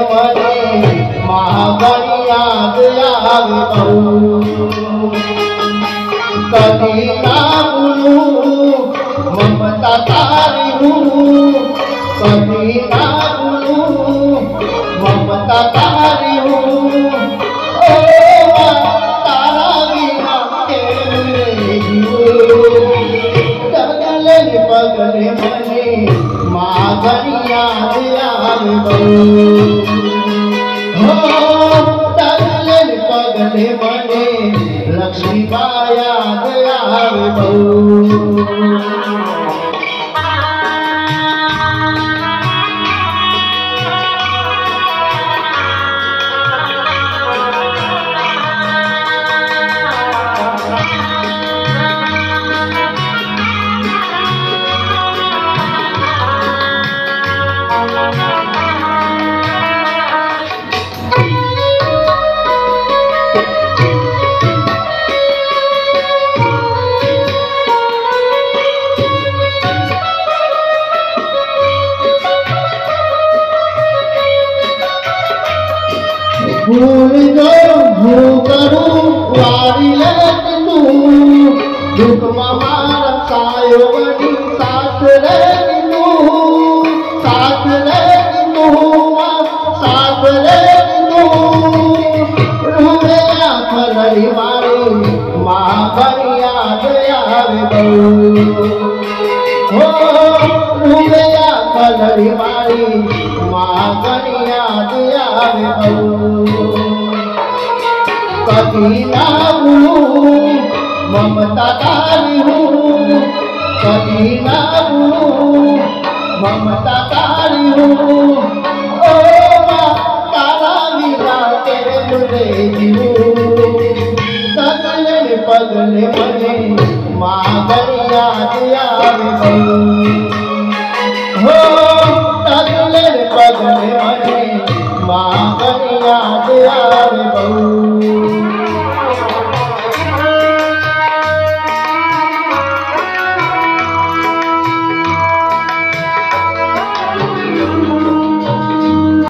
मने महागणी याद आवे बहु। कभी ना भूलूं ममता तारी हूँ, कभी ना भूलूं ममता तारी हूँ। ओ तारा बिना तेरे डगले पगले मने महागणी याद आवे बहु। हो डगले पगले मने लक्ष्मी बाई याद आवे बहु। भूल जाऊं भूल करूं वारी लेत तू, दुख मारा सायो वडी साथ रे तू, साथ रे तू, साथ रे तू। रूहे आखरी मारी महागणी याद आवे बहु। हो रूहे आखरी मारी महागणी याद आवे बहु। कभी ना भूलूं ममता तारी हूँ, कभी ना भूलूं ममता तारी हूँ।